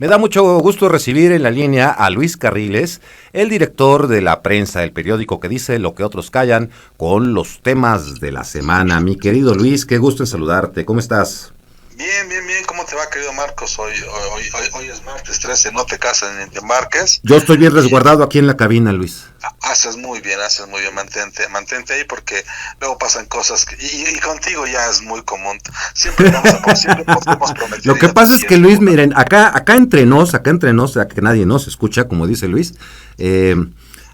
Me da mucho gusto recibir en la línea a Luis Carriles, el director de la prensa, el periódico que dice lo que otros callan, con los temas de la semana. Mi querido Luis, qué gusto en saludarte. ¿Cómo estás? Bien. ¿Cómo te va, querido Marcos? Hoy es martes 13, no te casas ni te embarques. Yo estoy bien resguardado aquí en la cabina, Luis. Haces muy bien, mantente ahí porque luego pasan cosas y contigo ya es muy común. Siempre hemos prometido. Lo que pasa es que Luis, miren, acá entre nos, ya que nadie nos escucha, como dice Luis,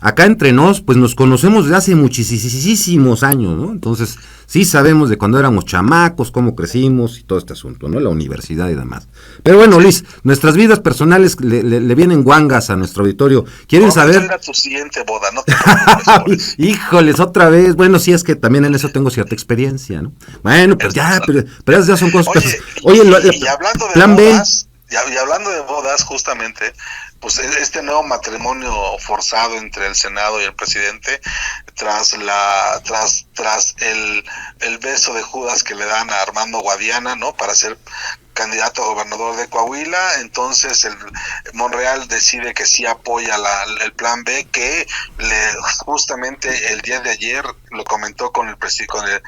acá entre nos, pues nos conocemos desde hace muchísimos años, ¿no? Entonces, sí sabemos de cuando éramos chamacos, cómo crecimos y todo este asunto, ¿no? La universidad y demás. Pero bueno, Luis, nuestras vidas personales le vienen guangas a nuestro auditorio. ¿Quieren saber? Era tu siguiente boda, no te preocupes. Híjoles, otra vez. Bueno, sí, es que también en eso tengo cierta experiencia, ¿no? Bueno, pues ya, pero ya son cosas. Oye, y hablando de plan bodas, y hablando de bodas, justamente, pues este nuevo matrimonio forzado entre el Senado y el presidente, tras el beso de Judas que le dan a Armando Guadiana, ¿no? Para ser candidato a gobernador de Coahuila, entonces Monreal decide que sí apoya el plan B, que justamente el día de ayer lo comentó con el secretario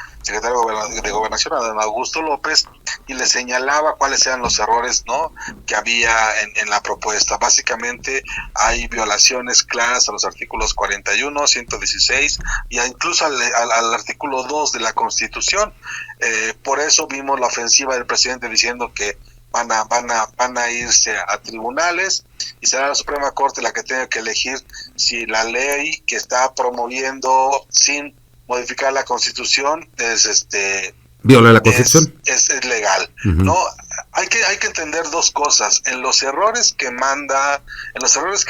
de Gobernación, Adán Augusto López, y le señalaba cuáles eran los errores, ¿no?, que había en la propuesta. Básicamente hay violaciones claras a los artículos 41, 116 y incluso al artículo 2 de la Constitución. Por eso vimos la ofensiva del presidente diciendo que van a irse a tribunales y será la Suprema Corte la que tenga que elegir si la ley que está promoviendo sin modificar la Constitución viola la Constitución, es legal. Uh-huh. No, hay que entender dos cosas. En los errores que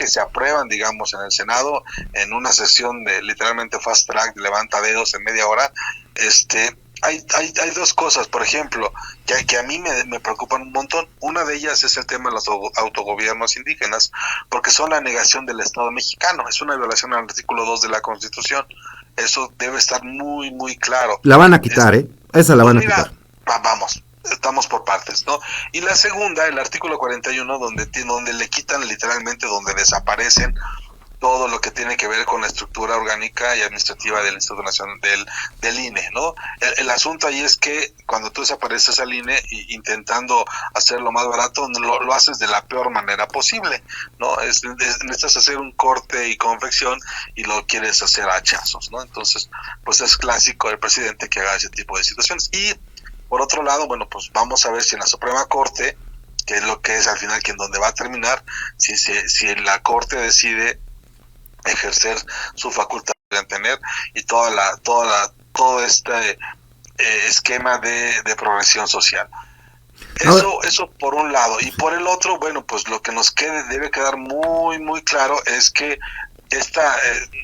se aprueban, digamos, en el Senado, en una sesión de literalmente fast track, de levanta dedos en media hora, hay dos cosas, por ejemplo, que a mí me preocupan un montón. Una de ellas es el tema de los autogobiernos indígenas, porque son la negación del Estado mexicano. Es una violación al artículo 2 de la Constitución. Eso debe estar muy, muy claro. La van a quitar, Esa la van a quitar. Vamos, estamos por partes, ¿no? Y la segunda, el artículo 41, donde le quitan literalmente, donde desaparecen todo lo que tiene que ver con la estructura orgánica y administrativa del Instituto Nacional del INE, ¿no? El asunto ahí es que cuando tú desapareces al INE intentando hacerlo más barato, lo haces de la peor manera posible, ¿no? Necesitas hacer un corte y confección y lo quieres hacer a hachazos, ¿no? Entonces, pues es clásico del presidente que haga ese tipo de situaciones. Y por otro lado, bueno, pues vamos a ver si en la Suprema Corte, que es lo que es al final quien donde va a terminar, si la Corte decide ejercer su facultad de tener y todo este esquema de progresión social. Eso por un lado. Y por el otro, bueno, pues lo que nos debe quedar muy, muy claro es que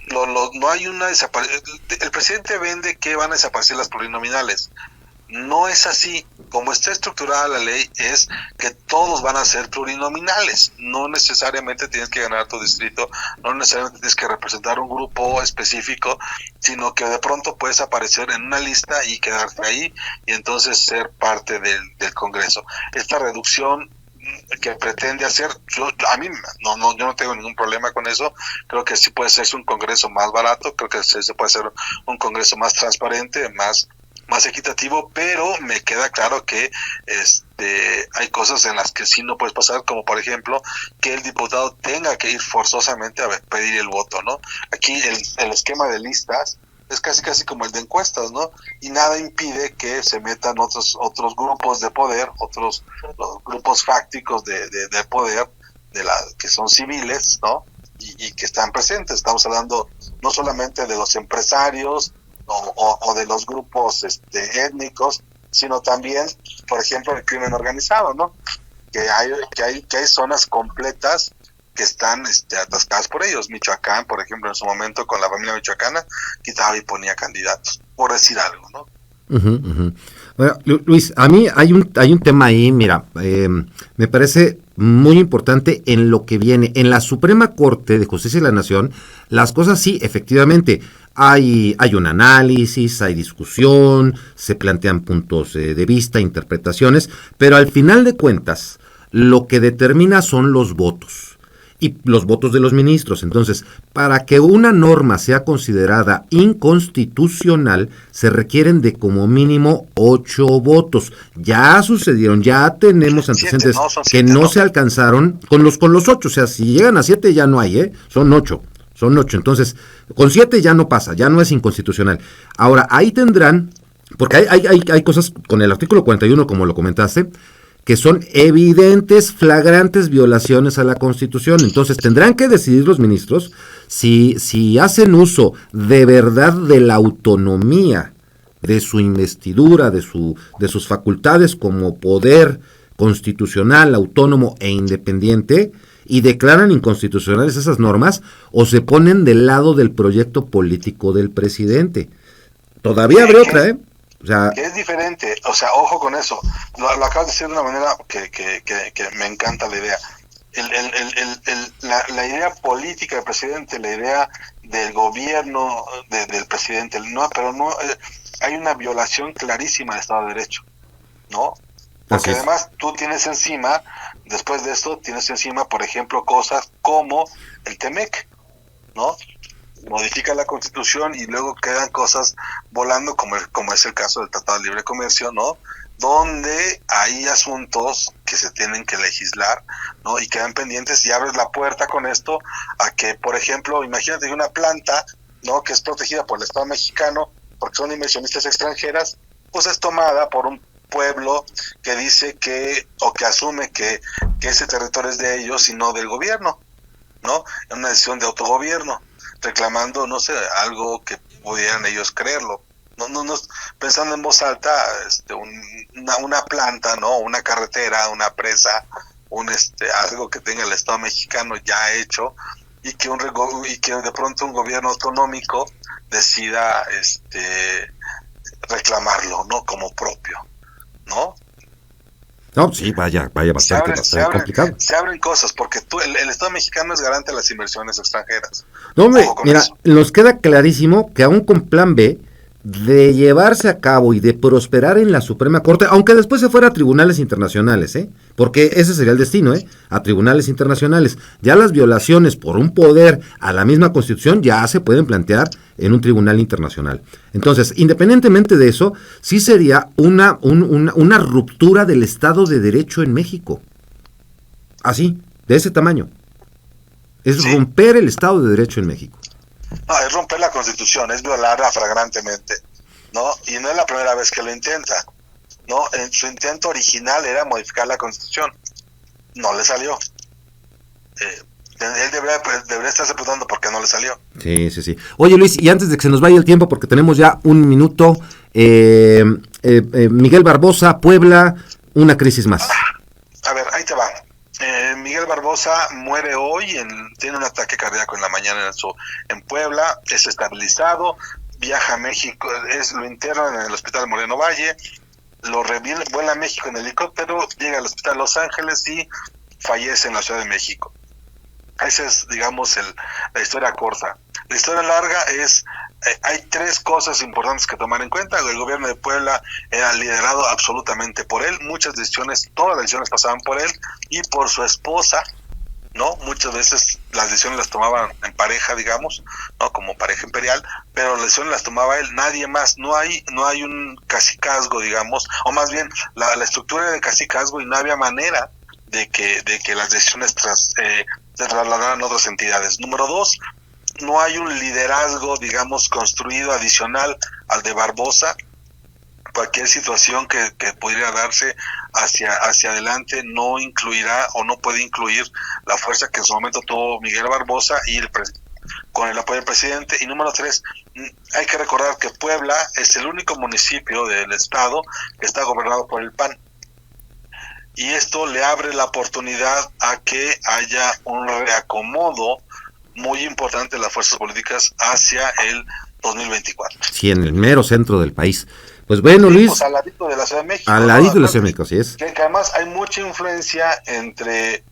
no hay una desaparición. El presidente vende que van a desaparecer las plurinominales. No es así. Como está estructurada la ley, es que todos van a ser plurinominales. No necesariamente tienes que ganar tu distrito, no necesariamente tienes que representar un grupo específico, sino que de pronto puedes aparecer en una lista y quedarte ahí y entonces ser parte del Congreso. Esta reducción que pretende hacer, yo no tengo ningún problema con eso. Creo que sí puede ser un Congreso más barato, creo que se puede hacer un Congreso más transparente, más equitativo, pero me queda claro que hay cosas en las que sí no puedes pasar, como por ejemplo que el diputado tenga que ir forzosamente a pedir el voto, ¿no? Aquí el esquema de listas es casi como el de encuestas, ¿no? Y nada impide que se metan otros grupos de poder, los grupos fácticos de poder, que son civiles, ¿no? Y que están presentes. Estamos hablando no solamente de los empresarios o de los grupos étnicos, sino también, por ejemplo, el crimen organizado, ¿no? Que hay zonas completas que están atascadas por ellos. Michoacán, por ejemplo, en su momento con la familia michoacana, quitaba y ponía candidatos, por decir algo, ¿no? Uh-huh, uh-huh. Bueno, Luis, a mí hay un tema ahí, mira, me parece muy importante en lo que viene. En la Suprema Corte de Justicia de la Nación, las cosas sí, efectivamente, hay un análisis, hay discusión, se plantean puntos de vista, interpretaciones, pero al final de cuentas, lo que determina son los votos y los votos de los ministros. Entonces, para que una norma sea considerada inconstitucional, se requieren de como mínimo 8 votos. Ya sucedieron, ya tenemos antecedentes que no se alcanzaron con los 8. O sea, si llegan a 7 ya no hay, son 8. Son 8. Entonces, con 7 ya no pasa, ya no es inconstitucional. Ahora, ahí tendrán, porque hay cosas con el artículo 41, como lo comentaste, que son evidentes, flagrantes violaciones a la Constitución. Entonces tendrán que decidir los ministros si hacen uso de verdad de la autonomía, de su investidura, de sus facultades como poder constitucional, autónomo e independiente, y declaran inconstitucionales esas normas, o se ponen del lado del proyecto político del presidente. Todavía habría otra, O sea, que es diferente, o sea, ojo con eso, lo acabas de decir de una manera que me encanta la idea. La idea política del presidente, la idea del gobierno del presidente, pero no hay una violación clarísima del Estado de Derecho, ¿no? Porque además tú tienes encima, después de esto, por ejemplo, cosas como el TEMEC, ¿no? Modifica la Constitución y luego quedan cosas volando, como es el caso del Tratado de Libre Comercio, ¿no? Donde hay asuntos que se tienen que legislar, ¿no? Y quedan pendientes, y abres la puerta con esto a que, por ejemplo, imagínate una planta, ¿no? Que es protegida por el Estado mexicano, porque son inversionistas extranjeras, pues es tomada por un pueblo que dice que, o que asume que ese territorio es de ellos y no del gobierno, ¿no? Es una decisión de autogobierno, reclamando, no sé, algo que pudieran ellos creerlo. No, pensando en voz alta, una planta, ¿no? Una carretera, una presa, algo que tenga el Estado mexicano ya hecho, y que de pronto un gobierno autonómico decida reclamarlo, ¿no? Como propio, ¿no? No, sí, vaya bastante complicado. Se abren cosas, porque el Estado mexicano es garante de las inversiones extranjeras. No, hombre, mira, nos queda clarísimo que aún con plan B, de llevarse a cabo y de prosperar en la Suprema Corte, aunque después se fuera a tribunales internacionales, porque ese sería el destino, a tribunales internacionales. Ya las violaciones por un poder a la misma Constitución ya se pueden plantear en un tribunal internacional. Entonces, independientemente de eso, sí sería una ruptura del Estado de Derecho en México. Así, de ese tamaño. Es romper el Estado de Derecho en México. No, es romper la Constitución, es violarla flagrantemente, ¿no? Y no es la primera vez que lo intenta, ¿no? Su intento original era modificar la Constitución. No le salió. Él debería estarse preguntando por qué no le salió. Sí. Oye, Luis, y antes de que se nos vaya el tiempo, porque tenemos ya un minuto, Miguel Barbosa, Puebla, una crisis más. A ver, ahí te va. Miguel Barbosa muere hoy, tiene un ataque cardíaco en la mañana en Puebla, es estabilizado, viaja a México, lo internan en el hospital Moreno Valle, vuela a México en helicóptero, llega al hospital Los Ángeles y fallece en la Ciudad de México. Esa es, digamos, la historia corta. La historia larga es, hay 3 cosas importantes que tomar en cuenta. El gobierno de Puebla era liderado absolutamente por él, todas las decisiones pasaban por él y por su esposa, ¿no? Muchas veces las decisiones las tomaban en pareja, digamos, ¿no? Como pareja imperial, pero las decisiones las tomaba él, nadie más. No hay un cacicazgo, digamos, o más bien la estructura de cacicazgo, y no había manera de que las decisiones se trasladaran a otras entidades. Número 2, no hay un liderazgo, digamos, construido adicional al de Barbosa. Cualquier situación que pudiera darse hacia adelante no incluirá o no puede incluir la fuerza que en su momento tuvo Miguel Barbosa con el apoyo del presidente. Y número 3, hay que recordar que Puebla es el único municipio del estado que está gobernado por el PAN. Y esto le abre la oportunidad a que haya un reacomodo muy importante de las fuerzas políticas hacia el 2024. Sí, en el mero centro del país. Pues bueno, Luis. Pues al ladito de la Ciudad de México. Al ladito de la Ciudad de México, así es. Que además hay mucha influencia entre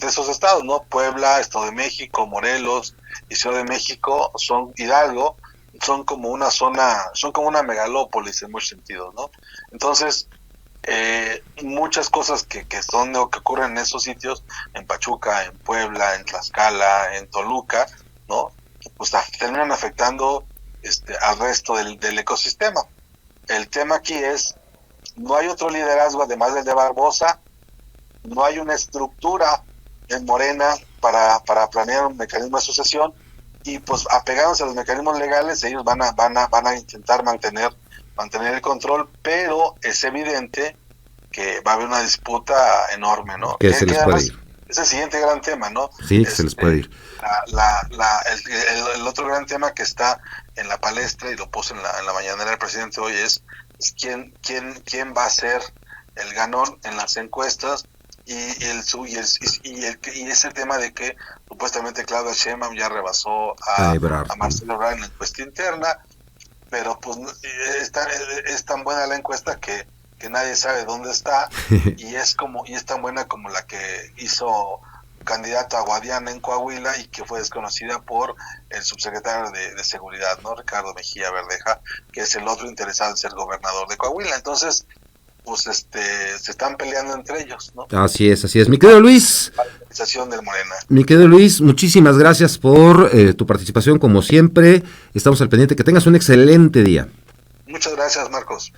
esos estados, ¿no? Puebla, Estado de México, Morelos y Ciudad de México, Hidalgo, son como una zona, son como una megalópolis en muchos sentidos, ¿no? Entonces, muchas cosas que son o que ocurren en esos sitios, en Pachuca, en Puebla, en Tlaxcala, en Toluca, ¿no? Pues terminan afectando al resto del ecosistema. El tema aquí es, no hay otro liderazgo además del de Barbosa, no hay una estructura en Morena para planear un mecanismo de sucesión, y pues apegándose a los mecanismos legales, ellos van a intentar mantener el control, pero es evidente que va a haber una disputa enorme, ¿no? Que se les puede ir. Es el siguiente gran tema, ¿no? Sí, que se les puede ir. El otro gran tema que está en la palestra, y lo puso en la mañanera del presidente hoy, es quién va a ser el ganón en las encuestas, y ese tema de que supuestamente Claudia Sheinbaum ya rebasó a Marcelo Ebrard en la encuesta interna, pero pues es tan buena la encuesta que nadie sabe dónde está, y es tan buena como la que hizo candidato a Guadiana en Coahuila, y que fue desconocida por el subsecretario de Seguridad, ¿no? Ricardo Mejía Verdeja, que es el otro interesado en ser gobernador de Coahuila. Entonces, pues se están peleando entre ellos, ¿no? Así es. Mi querido Luis. La organización del Morena. Mi querido Luis, muchísimas gracias por tu participación, como siempre. Estamos al pendiente. Que tengas un excelente día. Muchas gracias, Marcos.